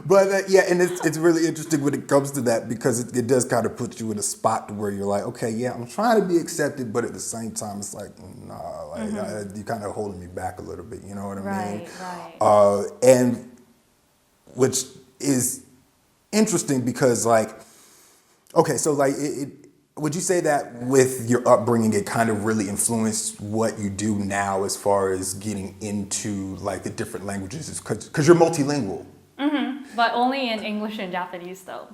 But yeah, and it's really interesting when it comes to that because it does kind of put you in a spot where you're like, okay, yeah, I'm trying to be accepted, but at the same time, it's like, nah, like you're kind of holding me back a little bit. You know what I mean? Right. And which is interesting because like, okay, so like would you say that with your upbringing, it kind of really influenced what you do now as far as getting into like the different languages? Because you're multilingual. But only in English and Japanese, though.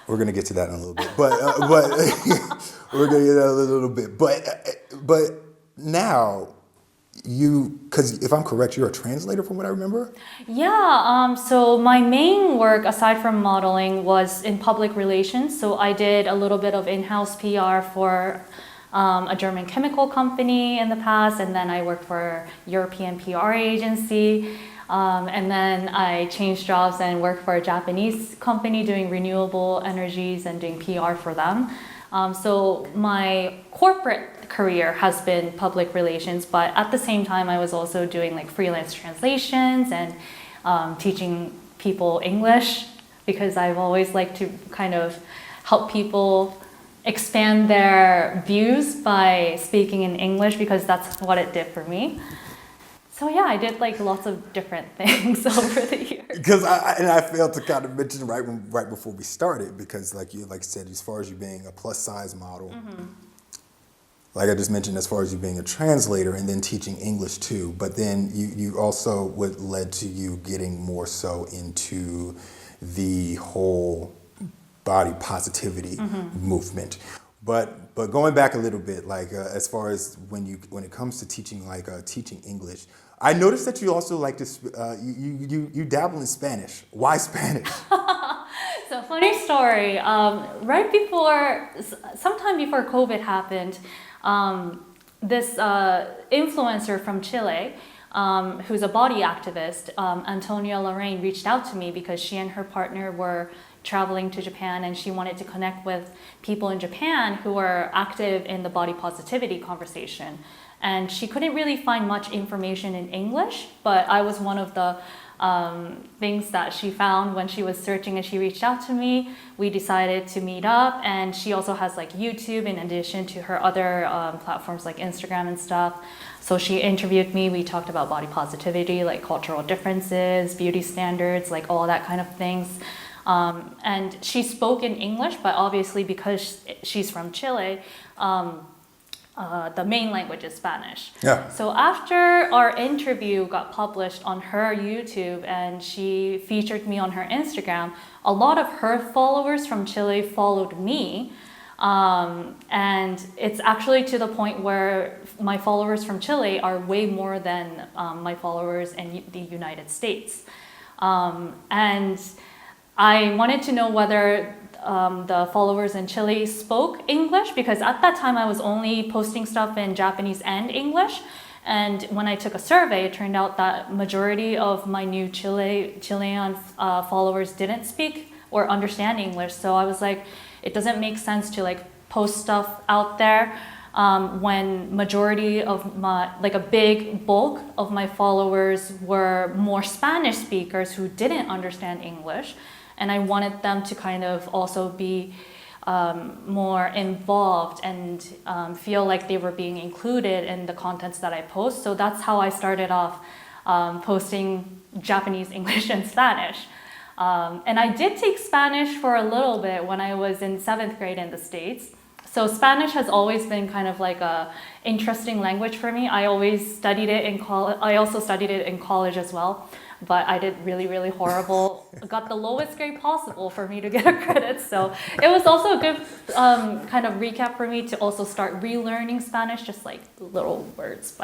We're gonna get to that in a little bit, but we're gonna get that in a little bit. But now because if I'm correct, you're a translator from what I remember. Yeah, so my main work, aside from modeling, was in public relations. So I did a little bit of in-house PR for a German chemical company in the past, and then I worked for a European PR agency. And then I changed jobs and worked for a Japanese company doing renewable energies and doing PR for them. So my corporate career has been public relations, but at the same time I was also doing like freelance translations and teaching people English because I've always liked to kind of help people expand their views by speaking in English because that's what it did for me. So yeah, I did like lots of different things over the years. Because I failed to kind of mention right before we started because like you said, as far as you being a plus size model, like I just mentioned, as far as you being a translator and then teaching English too, but then you also what led to you getting more so into the whole body positivity movement. But going back a little bit, like as far as when it comes to teaching teaching English, I noticed that you also like to you dabble in Spanish. Why Spanish? So funny story. Sometime before COVID happened, this influencer from Chile, who's a body activist, Antonia Lorraine, reached out to me because she and her partner were traveling to Japan and she wanted to connect with people in Japan who are active in the body positivity conversation. And she couldn't really find much information in English, but I was one of the things that she found when she was searching and she reached out to me. We decided to meet up, and she also has like YouTube in addition to her other platforms like Instagram and stuff. So she interviewed me, we talked about body positivity, like cultural differences, beauty standards, like all that kind of things. And she spoke in English, but obviously because she's from Chile, the main language is Spanish. Yeah. So after our interview got published on her YouTube and she featured me on her Instagram, a lot of her followers from Chile followed me. And it's actually to the point where my followers from Chile are way more than my followers in the United States. And I wanted to know whether the followers in Chile spoke English, because at that time I was only posting stuff in Japanese and English. And when I took a survey, it turned out that majority of my new Chilean followers didn't speak or understand English. So I was like, it doesn't make sense to like post stuff out there when majority of my, like a big bulk of my followers were more Spanish speakers who didn't understand English. And I wanted them to kind of also be more involved and feel like they were being included in the contents that I post. So that's how I started off posting Japanese, English, and Spanish. And I did take Spanish for a little bit when I was in 7th grade in the States. So Spanish has always been kind of like a interesting language for me. I always studied it in college. I also studied it in college as well. But I did really, really horrible. Got the lowest grade possible for me to get a credit. So it was also a good kind of recap for me to also start relearning Spanish, just like little words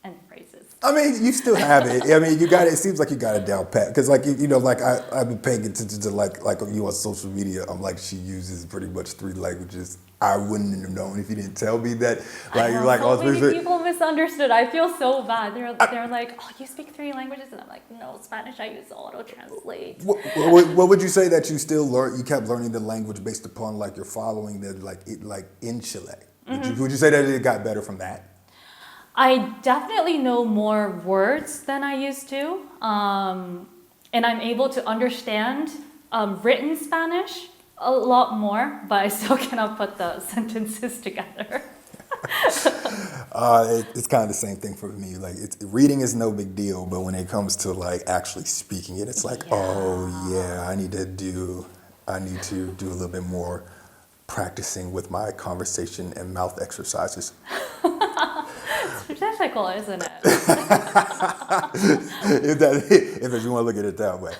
and phrases. I mean, you still have it. I mean, you got it. It seems like you got it down pat. Because, like, you know, like I've been paying attention to like you on social media. I'm like, she uses pretty much 3 languages. I wouldn't have known if you didn't tell me that. Like, you're like, so many people misunderstood. I feel so bad. They're like, oh, you speak 3 languages, and I'm like, no, Spanish. I use auto translate. What would you say that you still learn? You kept learning the language based upon like your following that like in Chile. Would you say that it got better from that? I definitely know more words than I used to. and I'm able to understand written Spanish a lot more, but I still cannot put the sentences together. It's kind of the same thing for me. Like, reading is no big deal, but when it comes to like actually speaking it, it's like, oh yeah, I need to do a little bit more practicing with my conversation and mouth exercises. It's difficult, isn't it? If you want to look at it that way.